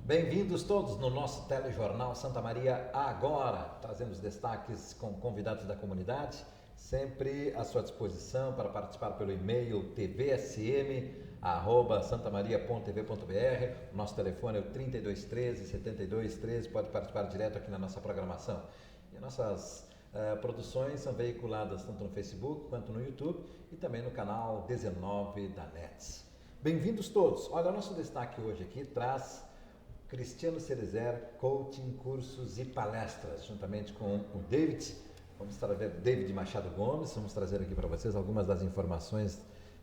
Bem-vindos todos no nosso telejornal Santa Maria Agora, trazendo os destaques com convidados da comunidade, sempre à sua disposição para participar pelo e-mail tvsm@santamaria.tv.br. O nosso telefone é o 3213-7213, pode participar direto aqui na nossa programação. E nossas produções são veiculadas tanto no Facebook quanto no YouTube e também no canal 19 da NETS. Bem-vindos todos. Olha, o nosso destaque hoje aqui traz Cristiano Cerezer, coaching, cursos e palestras, juntamente com o David. Vamos trazer David Machado Gomes, vamos trazer aqui para vocês algumas das informações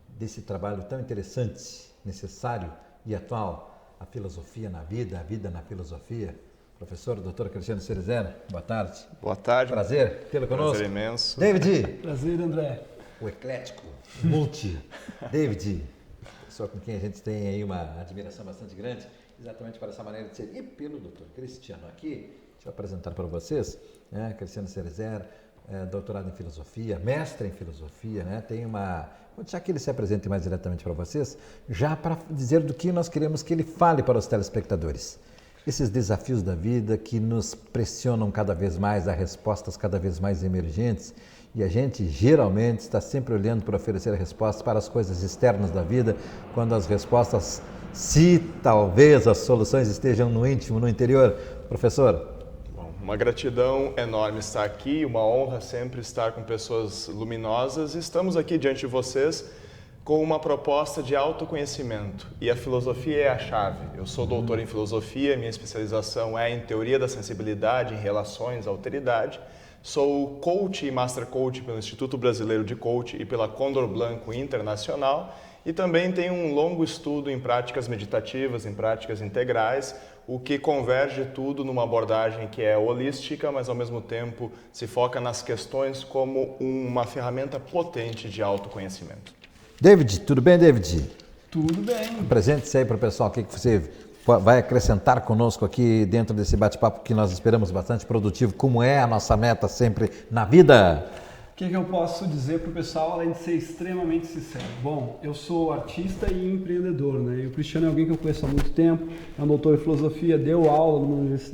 desse trabalho tão interessante, necessário e atual, a filosofia na vida, a vida na filosofia. Professor, doutor Cristiano Cerezer, boa tarde. Boa tarde. Prazer tê-lo conosco. Prazer imenso. David. Prazer, André. O eclético, multi. David, pessoa com quem a gente tem aí uma admiração bastante grande, exatamente para essa maneira de ser. E pelo doutor Cristiano aqui, deixa eu apresentar para vocês, Cristiano Cerezer, doutorado em filosofia, mestre em filosofia, tem uma... Vou deixar que ele se apresente mais diretamente para vocês, já para dizer do que nós queremos que ele fale para os telespectadores. Esses desafios da vida que nos pressionam cada vez mais a respostas cada vez mais emergentes, e a gente geralmente está sempre olhando para oferecer respostas para as coisas externas da vida, quando as respostas, se talvez as soluções estejam no íntimo, no interior. Professor. Bom, uma gratidão enorme estar aqui, uma honra sempre estar com pessoas luminosas. Estamos aqui diante de vocês com uma proposta de autoconhecimento e a filosofia é a chave. Eu sou doutor em filosofia, minha especialização é em teoria da sensibilidade, em relações, alteridade. Sou coach e master coach pelo Instituto Brasileiro de Coach e pela Condor Blanco Internacional e também tenho um longo estudo em práticas meditativas, em práticas integrais, o que converge tudo numa abordagem que é holística, mas ao mesmo tempo se foca nas questões como uma ferramenta potente de autoconhecimento. David, tudo bem, David? Tudo bem. Apresente-se aí para o pessoal, o que você vai acrescentar conosco aqui dentro desse bate-papo que nós esperamos bastante produtivo, como é a nossa meta sempre na vida. O que eu posso dizer para o pessoal, além de ser extremamente sincero? Bom, eu sou artista e empreendedor, E o Cristiano é alguém que eu conheço há muito tempo, é um doutor em filosofia, deu aula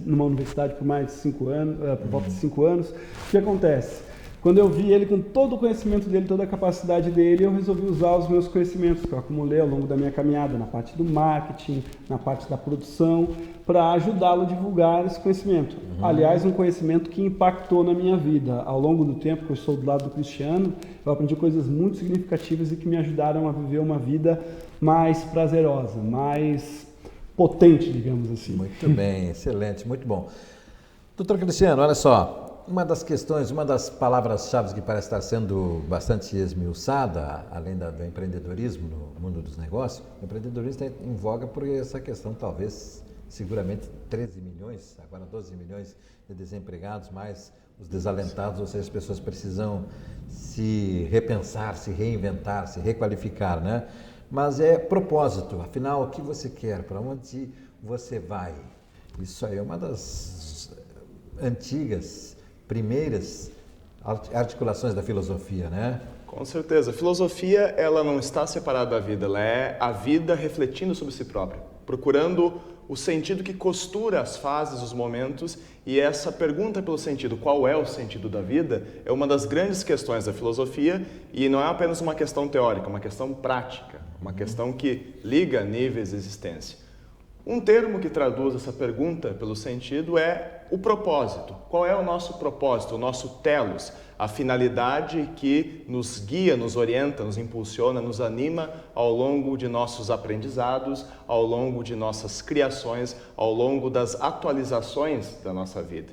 numa universidade por mais de 5 anos, por volta de 5 anos. O que acontece? Quando eu vi ele com todo o conhecimento dele, toda a capacidade dele, eu resolvi usar os meus conhecimentos que eu acumulei ao longo da minha caminhada, na parte do marketing, na parte da produção, para ajudá-lo a divulgar esse conhecimento. Aliás, um conhecimento que impactou na minha vida. Ao longo do tempo que eu estou do lado do Cristiano, eu aprendi coisas muito significativas e que me ajudaram a viver uma vida mais prazerosa, mais potente, digamos assim. Muito bem, excelente, muito bom. Doutor Cristiano, olha só. Uma das questões, uma das palavras-chave que parece estar sendo bastante esmiuçada, além do empreendedorismo no mundo dos negócios, o empreendedorismo está em voga por essa questão, talvez, seguramente 13 milhões, agora 12 milhões de desempregados, mais os desalentados, ou seja, as pessoas precisam se repensar, se reinventar, se requalificar, Mas é propósito, afinal, o que você quer, para onde você vai? Isso aí é uma das antigas primeiras articulações da filosofia, Com certeza. A filosofia, ela não está separada da vida, ela é a vida refletindo sobre si própria, procurando o sentido que costura as fases, os momentos, e essa pergunta pelo sentido, qual é o sentido da vida, é uma das grandes questões da filosofia e não é apenas uma questão teórica, é uma questão prática, uma questão que liga níveis de existência. Um termo que traduz essa pergunta pelo sentido é o propósito. Qual é o nosso propósito, o nosso telos, a finalidade que nos guia, nos orienta, nos impulsiona, nos anima ao longo de nossos aprendizados, ao longo de nossas criações, ao longo das atualizações da nossa vida.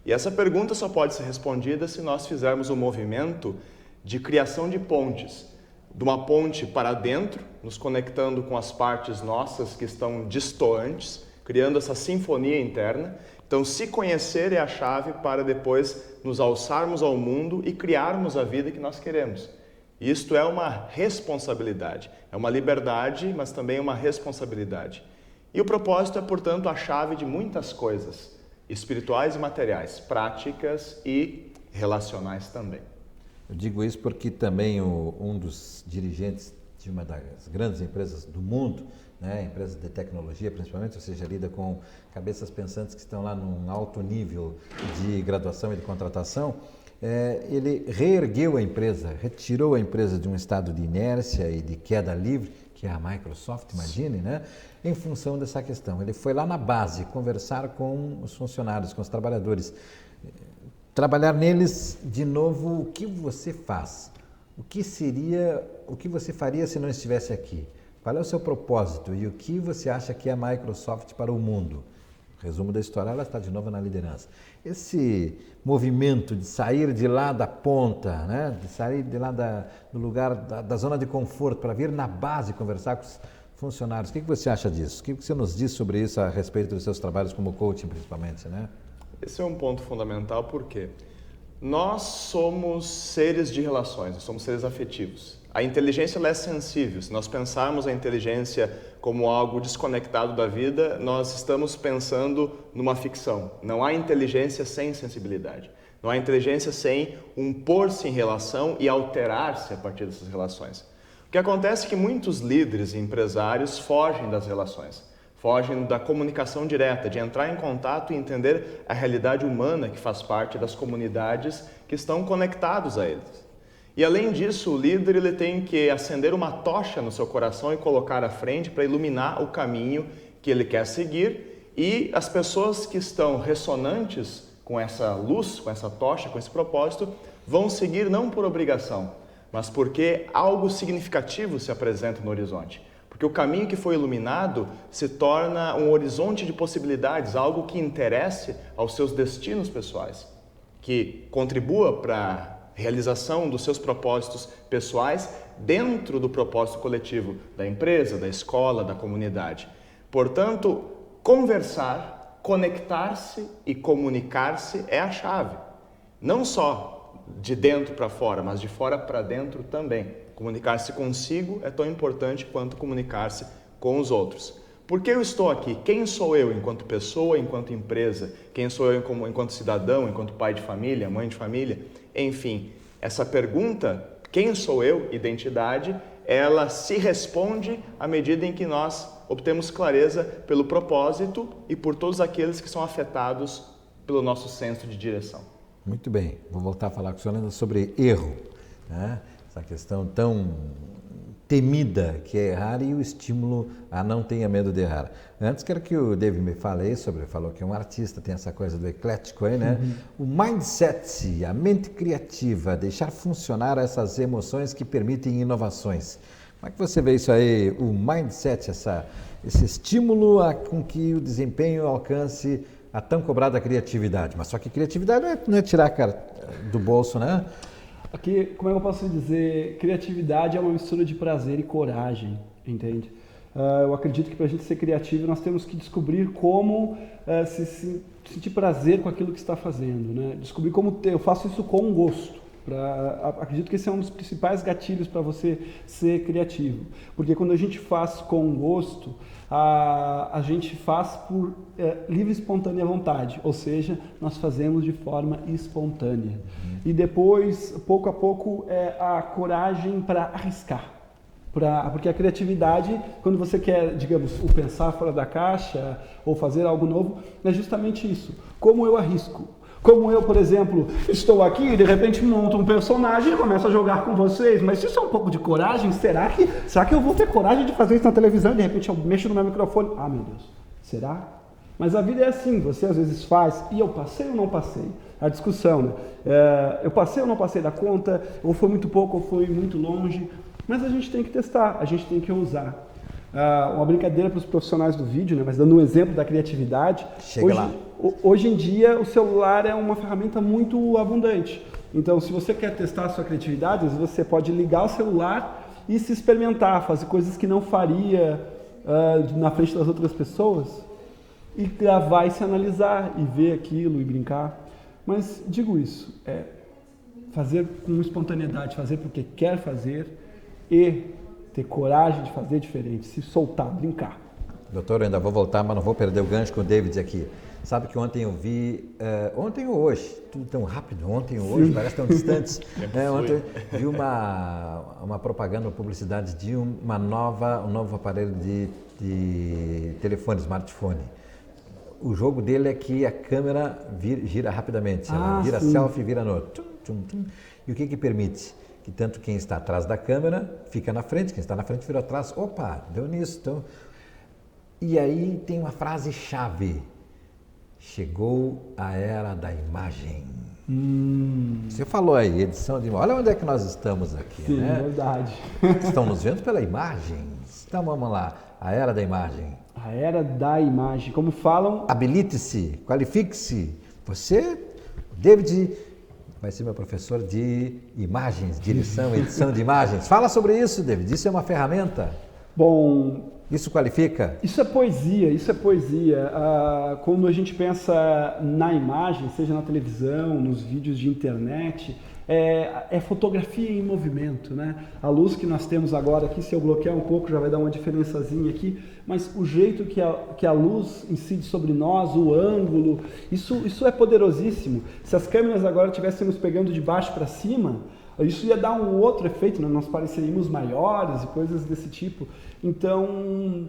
E essa pergunta só pode ser respondida se nós fizermos um movimento de criação de pontes, de uma ponte para dentro, nos conectando com as partes nossas que estão distantes, criando essa sinfonia interna. Então, se conhecer é a chave para depois nos alçarmos ao mundo e criarmos a vida que nós queremos. Isto é uma responsabilidade, é uma liberdade, mas também uma responsabilidade. E o propósito é, portanto, a chave de muitas coisas, espirituais e materiais, práticas e relacionais também. Eu digo isso porque também um dos dirigentes de uma das grandes empresas do mundo, né, empresas de tecnologia principalmente, ou seja, lida com cabeças pensantes que estão lá num alto nível de graduação e de contratação, ele reergueu a empresa, retirou a empresa de um estado de inércia e de queda livre, que é a Microsoft, imagine, né, em função dessa questão. Ele foi lá na base conversar com os funcionários, com os trabalhadores, trabalhar neles de novo o que você faz, o que você faria se não estivesse aqui. Qual é o seu propósito e o que você acha que é a Microsoft para o mundo? Resumo da história, ela está de novo na liderança. Esse movimento de sair de lá da ponta, né? De sair de lá do lugar, da zona de conforto, para vir na base conversar com os funcionários. O que você acha disso? O que você nos diz sobre isso a respeito dos seus trabalhos como coaching, principalmente, né? Esse é um ponto fundamental porque nós somos seres de relações, nós somos seres afetivos. A inteligência ela é sensível. Se nós pensarmos a inteligência como algo desconectado da vida, nós estamos pensando numa ficção. Não há inteligência sem sensibilidade. Não há inteligência sem um pôr-se em relação e alterar-se a partir dessas relações. O que acontece é que muitos líderes e empresários fogem das relações, fogem da comunicação direta, de entrar em contato e entender a realidade humana que faz parte das comunidades que estão conectados a eles. E além disso, o líder ele tem que acender uma tocha no seu coração e colocar à frente para iluminar o caminho que ele quer seguir, e as pessoas que estão ressonantes com essa luz, com essa tocha, com esse propósito, vão seguir não por obrigação, mas porque algo significativo se apresenta no horizonte. Porque o caminho que foi iluminado se torna um horizonte de possibilidades, algo que interesse aos seus destinos pessoais, que contribua para realização dos seus propósitos pessoais dentro do propósito coletivo da empresa, da escola, da comunidade. Portanto, conversar, conectar-se e comunicar-se é a chave. Não só de dentro para fora, mas de fora para dentro também. Comunicar-se consigo é tão importante quanto comunicar-se com os outros. Por que eu estou aqui? Quem sou eu enquanto pessoa, enquanto empresa? Quem sou eu enquanto cidadão, enquanto pai de família, mãe de família? Enfim, essa pergunta, quem sou eu, identidade, ela se responde à medida em que nós obtemos clareza pelo propósito e por todos aqueles que são afetados pelo nosso senso de direção. Muito bem, vou voltar a falar com o senhor ainda sobre erro, né? Essa questão tão temida que é errar e o estímulo a não tenha medo de errar. Antes quero que o David me fale aí falou que é um artista, tem essa coisa do eclético aí, né? O mindset, a mente criativa, deixar funcionar essas emoções que permitem inovações. Como é que você vê isso aí, o mindset, esse estímulo com que o desempenho alcance a tão cobrada criatividade? Mas só que criatividade não é tirar a cara do bolso, né? Aqui, como é que eu posso dizer? Criatividade é uma mistura de prazer e coragem, entende? Eu acredito que para a gente ser criativo, nós temos que descobrir como sentir prazer com aquilo que está fazendo, né? Descobrir como eu faço isso com gosto. Acredito que esse é um dos principais gatilhos para você ser criativo. Porque quando a gente faz com gosto, a gente faz por livre e espontânea vontade, ou seja, nós fazemos de forma espontânea. E depois, pouco a pouco, a coragem para arriscar. Porque a criatividade, quando você quer, digamos, o pensar fora da caixa ou fazer algo novo, é justamente isso. Como eu arrisco? Como eu, por exemplo, estou aqui e de repente monto um personagem e começo a jogar com vocês, mas isso é um pouco de coragem? Será que eu vou ter coragem de fazer isso na televisão e de repente eu mexo no meu microfone? Ah, meu Deus, será? Mas a vida é assim, você às vezes faz, e eu passei ou não passei? A discussão, né? Eu passei ou não passei da conta, ou foi muito pouco ou foi muito longe, mas a gente tem que testar, a gente tem que ousar. Uma brincadeira para os profissionais do vídeo, né? Mas dando um exemplo da criatividade, hoje em dia o celular é uma ferramenta muito abundante. Então, se você quer testar a sua criatividade, você pode ligar o celular e se experimentar, fazer coisas que não faria na frente das outras pessoas. e gravar e se analisar e ver aquilo e brincar. Mas digo isso, fazer com espontaneidade, fazer porque quer fazer e ter coragem de fazer diferente, se soltar, brincar. Doutor, eu ainda vou voltar, mas não vou perder o gancho com o David aqui. Sabe que ontem eu vi, ontem ou hoje, tudo tão rápido, ontem ou hoje, parece tão distantes. Ontem eu vi uma propaganda, uma publicidade de um novo aparelho de telefone, smartphone. O jogo dele é que a câmera gira rapidamente, ela vira selfie e vira no tum, tum, tum. E o que permite? Que tanto quem está atrás da câmera fica na frente, quem está na frente vira atrás. Opa, deu nisso. Então. E aí tem uma frase-chave. Chegou a era da imagem. Você falou aí, edição de imagem. Olha onde é que nós estamos aqui, Sim, né? Verdade. Estão nos vendo pela imagem. Então vamos lá, a era da imagem. A era da imagem, como falam... Habilite-se, qualifique-se. Você, David, vai ser meu professor de imagens, direção, edição de imagens. Fala sobre isso, David. Isso é uma ferramenta? Bom... Isso qualifica? Isso é poesia, isso é poesia. Quando a gente pensa na imagem, seja na televisão, nos vídeos de internet, é fotografia em movimento, né? A luz que nós temos agora aqui, se eu bloquear um pouco já vai dar uma diferençazinha aqui, mas o jeito que a luz incide sobre nós, o ângulo, isso é poderosíssimo. Se as câmeras agora estivessem nos pegando de baixo para cima, isso ia dar um outro efeito, né? Nós pareceríamos maiores e coisas desse tipo. Então,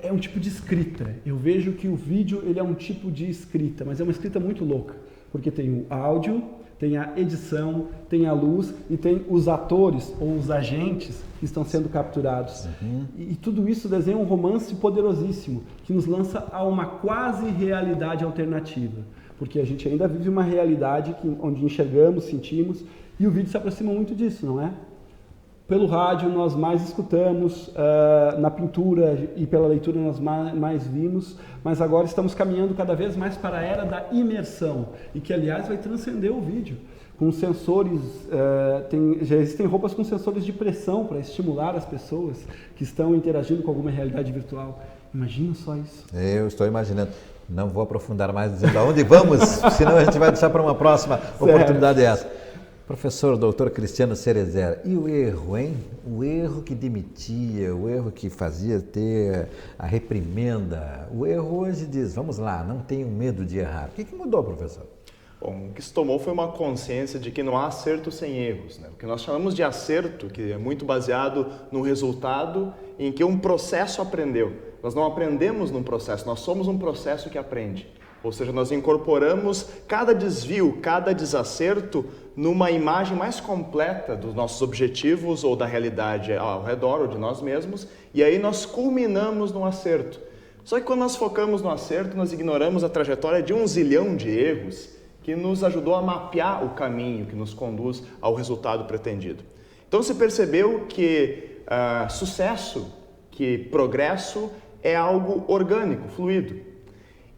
é um tipo de escrita. Eu vejo que o vídeo ele é um tipo de escrita, mas é uma escrita muito louca, porque tem o áudio, tem a edição, tem a luz e tem os atores ou os agentes que estão sendo capturados. E tudo isso desenha um romance poderosíssimo, que nos lança a uma quase realidade alternativa, porque a gente ainda vive uma realidade onde enxergamos, sentimos, e o vídeo se aproxima muito disso, não é? Pelo rádio nós mais escutamos, na pintura e pela leitura nós mais vimos, mas agora estamos caminhando cada vez mais para a era da imersão, e que aliás vai transcender o vídeo, com sensores, já existem roupas com sensores de pressão para estimular as pessoas que estão interagindo com alguma realidade virtual. Imagina só isso. Eu estou imaginando. Não vou aprofundar mais dizendo aonde vamos, senão a gente vai deixar para uma próxima oportunidade essa. Professor doutor Cristiano Cerezer, e o erro, hein? O erro que demitia, o erro que fazia ter a reprimenda, o erro hoje diz, vamos lá, não tenho medo de errar. O que mudou, professor? Bom, o que se tomou foi uma consciência de que não há acerto sem erros, né? O que nós chamamos de acerto, que é muito baseado no resultado em que um processo aprendeu. Nós não aprendemos num processo, nós somos um processo que aprende. Ou seja, nós incorporamos cada desvio, cada desacerto numa imagem mais completa dos nossos objetivos ou da realidade ao redor ou de nós mesmos, e aí nós culminamos no acerto. Só que quando nós focamos no acerto, nós ignoramos a trajetória de 1 zilhão de erros que nos ajudou a mapear o caminho que nos conduz ao resultado pretendido. Então se percebeu que sucesso, que progresso é algo orgânico, fluido.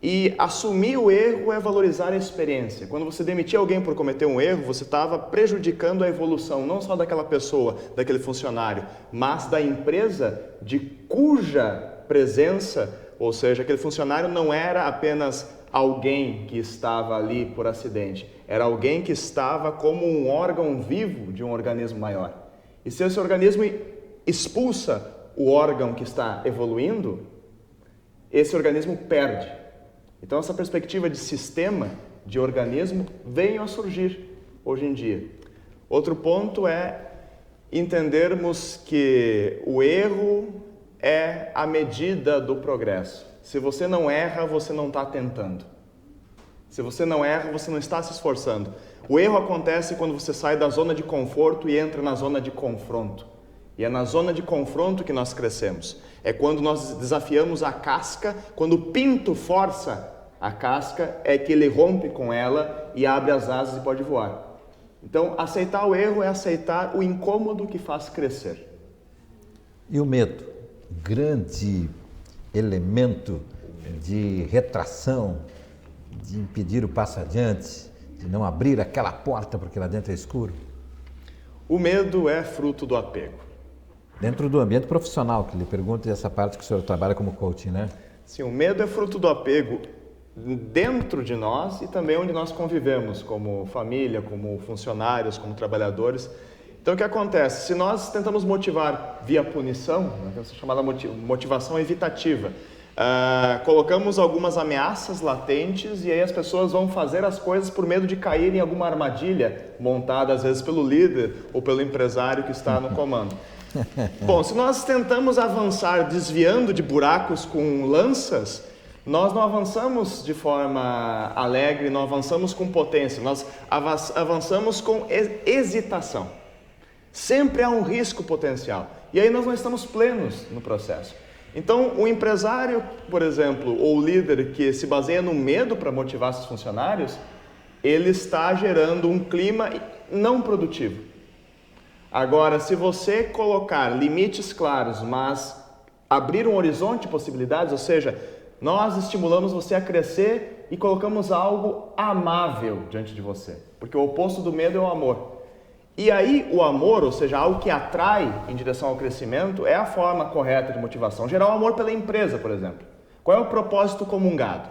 E assumir o erro é valorizar a experiência. Quando você demitia alguém por cometer um erro, você estava prejudicando a evolução, não só daquela pessoa, daquele funcionário, mas da empresa de cuja presença, ou seja, aquele funcionário não era apenas alguém que estava ali por acidente, era alguém que estava como um órgão vivo de um organismo maior. E se esse organismo expulsa o órgão que está evoluindo, esse organismo perde. Então essa perspectiva de sistema, de organismo, veio a surgir hoje em dia. Outro ponto é entendermos que o erro é a medida do progresso. Se você não erra, você não está tentando. Se você não erra, você não está se esforçando. O erro acontece quando você sai da zona de conforto e entra na zona de confronto. E é na zona de confronto que nós crescemos. É quando nós desafiamos a casca, quando o pinto força a casca, é que ele rompe com ela e abre as asas e pode voar. Então, aceitar o erro é aceitar o incômodo que faz crescer. E o medo? Grande elemento de retração, de impedir o passo adiante, de não abrir aquela porta porque lá dentro é escuro. O medo é fruto do apego. Dentro do ambiente profissional, que lhe pergunto essa parte que o senhor trabalha como coaching, né? Sim, o medo é fruto do apego dentro de nós e também onde nós convivemos, como família, como funcionários, como trabalhadores. Então, o que acontece? Se nós tentamos motivar via punição, né, essa chamada motivação evitativa, colocamos algumas ameaças latentes e aí as pessoas vão fazer as coisas por medo de cair em alguma armadilha montada, às vezes, pelo líder ou pelo empresário que está no comando. Bom, se nós tentamos avançar desviando de buracos com lanças, nós não avançamos de forma alegre, não avançamos com potência, nós avançamos com hesitação. Sempre há um risco potencial. E aí nós não estamos plenos no processo. Então, o empresário, por exemplo, ou o líder que se baseia no medo para motivar seus funcionários, ele está gerando um clima não produtivo. Agora, se você colocar limites claros, mas abrir um horizonte de possibilidades, ou seja, nós estimulamos você a crescer e colocamos algo amável diante de você, porque o oposto do medo é o amor. E aí o amor, ou seja, algo que atrai em direção ao crescimento, é a forma correta de motivação. Gerar o amor pela empresa, por exemplo. Qual é o propósito comungado?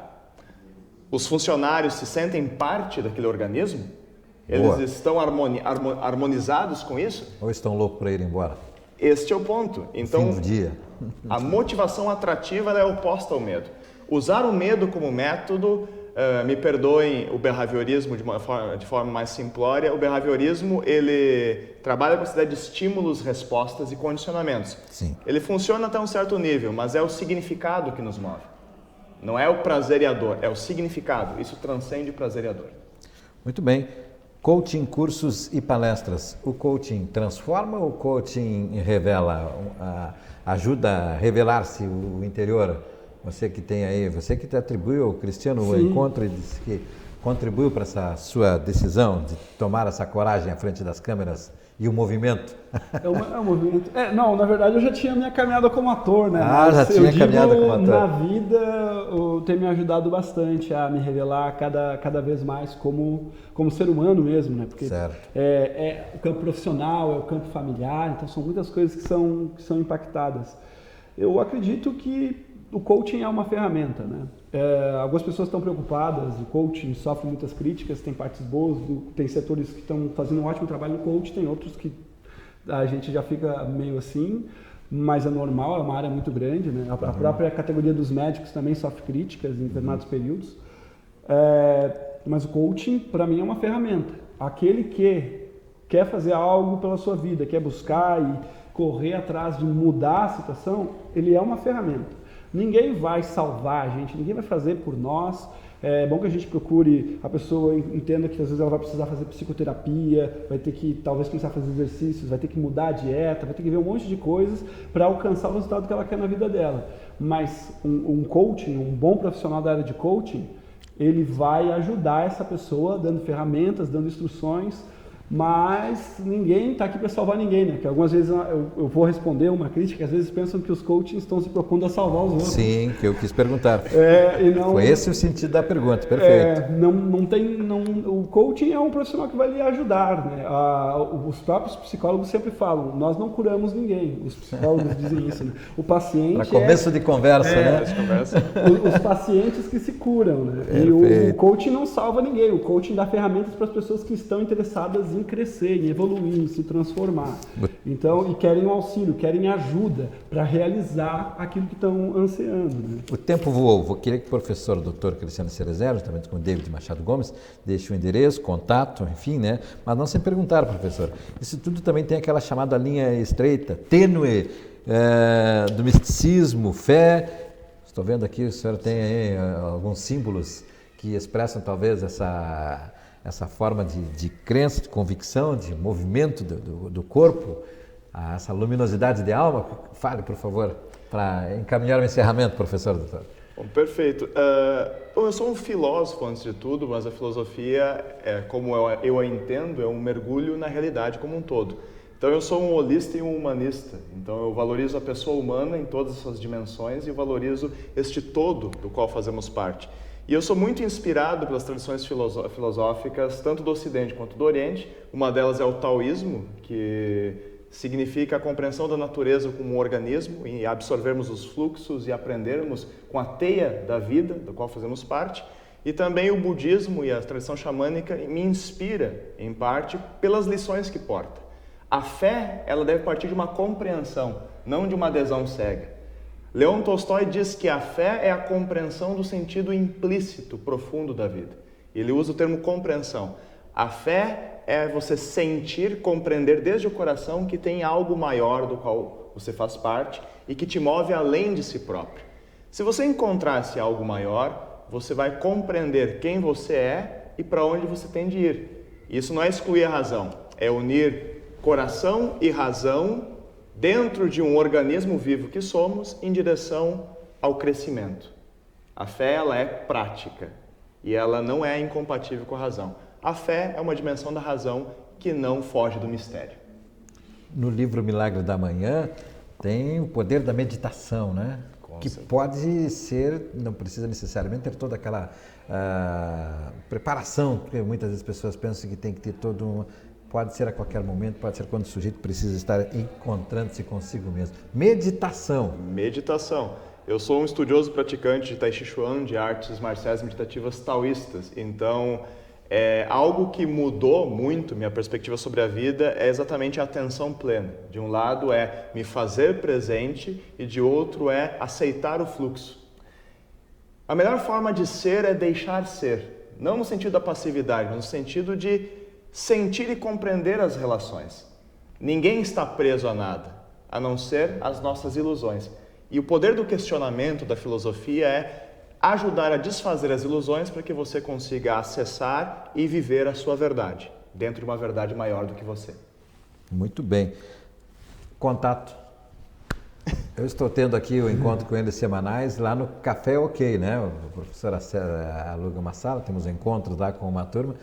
Os funcionários se sentem parte daquele organismo? Eles estão harmonizados com isso? Ou estão loucos para ir embora? Este é o ponto. Então, fim do dia. A motivação atrativa ela é oposta ao medo. Usar o medo como método, me perdoem o behaviorismo de forma mais simplória, o behaviorismo ele trabalha com essa ideia de estímulos, respostas e condicionamentos. Sim. Ele funciona até um certo nível, mas é o significado que nos move. Não é o prazer e a dor, é o significado. Isso transcende o prazer e a dor. Muito bem. Coaching, cursos e palestras. O coaching transforma ou o coaching revela, ajuda a revelar-se o interior? Você que tem aí, você que te atribuiu, Cristiano, o encontro e disse que contribuiu para essa sua decisão de tomar essa coragem à frente das câmeras e o movimento. É um movimento. Não, na verdade eu já tinha minha caminhada como ator, né? Ah, já tinha caminhada como ator. Na vida, tem me ajudado bastante a me revelar cada vez mais como ser humano mesmo, né? Porque é o campo profissional, é o campo familiar, então são muitas coisas que são impactadas. Eu acredito que o coaching é uma ferramenta, né? Algumas pessoas estão preocupadas, o coaching sofre muitas críticas, tem partes boas, tem setores que estão fazendo um ótimo trabalho no coaching, tem outros que a gente já fica meio assim, mas é normal, é uma área muito grande, né? A própria categoria dos médicos também sofre críticas em determinados períodos, mas o coaching para mim é uma ferramenta. Aquele que quer fazer algo pela sua vida, quer buscar e correr atrás de mudar a situação, ele é uma ferramenta. Ninguém vai salvar a gente, ninguém vai fazer por nós. É bom que a gente procure, a pessoa entenda que às vezes ela vai precisar fazer psicoterapia, vai ter que talvez começar a fazer exercícios, vai ter que mudar a dieta, vai ter que ver um monte de coisas para alcançar o resultado que ela quer na vida dela. Mas um coaching, um bom profissional da área de coaching, ele vai ajudar essa pessoa dando ferramentas, dando instruções, mas ninguém está aqui para salvar ninguém, né? Que algumas vezes eu vou responder uma crítica, às vezes pensam que os coachings estão se propondo a salvar os outros. Sim, que eu quis perguntar. E não, foi esse o sentido da pergunta, perfeito. O coaching é um profissional que vai lhe ajudar, né? Os próprios psicólogos sempre falam, nós não curamos ninguém, os psicólogos dizem isso, né? O paciente para começo de conversa, né? Os pacientes que se curam, né? E o coaching não salva ninguém, o coaching dá ferramentas para as pessoas que estão interessadas em crescer, em evoluir, em se transformar. Então, e querem um auxílio, querem ajuda para realizar aquilo que estão ansiando. Né? O tempo voou. Vou querer que o professor Dr. Cristiano Cerezer, também com o David Machado Gomes, deixe o endereço, contato, enfim, né? Mas não sem perguntar, professor. Isso tudo também tem aquela chamada linha estreita, tênue, do misticismo, fé. Estou vendo aqui, o senhor tem aí alguns símbolos que expressam talvez essa forma de crença, de convicção, de movimento do corpo, essa luminosidade de alma. Fale, por favor, para encaminhar o encerramento, professor doutor. Bom, perfeito. Eu sou um filósofo, antes de tudo, mas a filosofia, como eu a entendo, é um mergulho na realidade como um todo. Então, eu sou um holista e um humanista. Então, eu valorizo a pessoa humana em todas as suas dimensões e valorizo este todo do qual fazemos parte. E eu sou muito inspirado pelas tradições filosóficas, tanto do Ocidente quanto do Oriente. Uma delas é o taoísmo, que significa a compreensão da natureza como um organismo e absorvermos os fluxos e aprendermos com a teia da vida, da qual fazemos parte. E também o budismo e a tradição xamânica me inspira, em parte, pelas lições que porta. A fé, ela deve partir de uma compreensão, não de uma adesão cega. Leon Tolstói diz que a fé é a compreensão do sentido implícito, profundo da vida. Ele usa o termo compreensão. A fé é você sentir, compreender desde o coração que tem algo maior do qual você faz parte e que te move além de si próprio. Se você encontrar esse algo maior, você vai compreender quem você é e para onde você tem de ir. Isso não é excluir a razão, é unir coração e razão dentro de um organismo vivo que somos em direção ao crescimento. A fé, ela é prática e ela não é incompatível com a razão. A fé é uma dimensão da razão que não foge do mistério. No livro Milagre da Manhã tem o poder da meditação, né? Que pode ser, não precisa necessariamente ter toda aquela preparação, porque muitas vezes as pessoas pensam que tem que ter todo um... Pode ser a qualquer momento, pode ser quando o sujeito precisa estar encontrando-se consigo mesmo. Meditação. Meditação. Eu sou um estudioso praticante de Tai Chi Chuan, de artes marciais meditativas taoístas. Então, algo que mudou muito minha perspectiva sobre a vida é exatamente a atenção plena. De um lado é me fazer presente e de outro é aceitar o fluxo. A melhor forma de ser é deixar ser. Não no sentido da passividade, mas no sentido de sentir e compreender as relações. Ninguém está preso a nada, a não ser as nossas ilusões. E o poder do questionamento, da filosofia, é ajudar a desfazer as ilusões para que você consiga acessar e viver a sua verdade, dentro de uma verdade maior do que você. Muito bem. Contato. Eu estou tendo aqui o encontro com eles semanais lá no Café OK, né? O professor aluga uma sala, temos encontros lá com uma turma.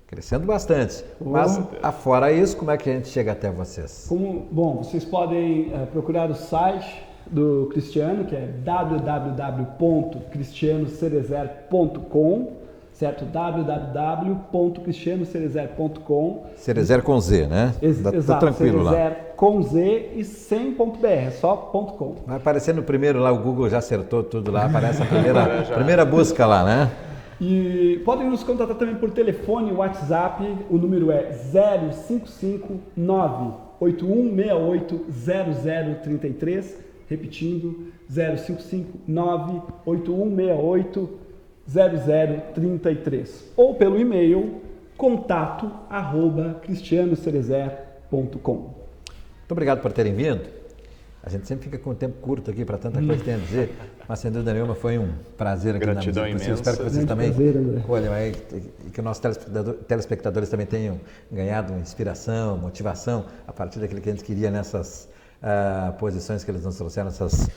Crescendo bastante. Mas, afora isso, como é que a gente chega até vocês? Bom, vocês podem procurar o site do Cristiano, que é www.cristianocerezer.com, certo? www.cristianocerezer.com. Cerezer com Z, né? Exato, tá tranquilo lá. Cerezer com Z e sem .br, é só .com. Vai aparecer no primeiro lá, o Google já acertou tudo lá, aparece a primeira busca lá, né? E podem nos contatar também por telefone, WhatsApp, o número é 055-98168-0033, repetindo, 055-98168-0033, ou pelo e-mail contato@cristianocerezer.com. Muito obrigado por terem vindo. A gente sempre fica com o tempo curto aqui para tanta coisa que tem a dizer, mas sem dúvida nenhuma foi um prazer aqui Gratidão na visita. imensa. Espero que vocês também prazer, olhem aí, e que os nossos telespectadores também tenham ganhado inspiração, motivação a partir daquilo que a gente queria nessas posições que eles nos trouxeram, essas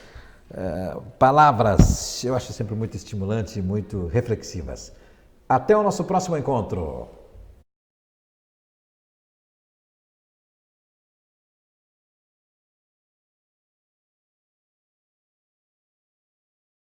palavras, eu acho sempre muito estimulantes e muito reflexivas. Até o nosso próximo encontro.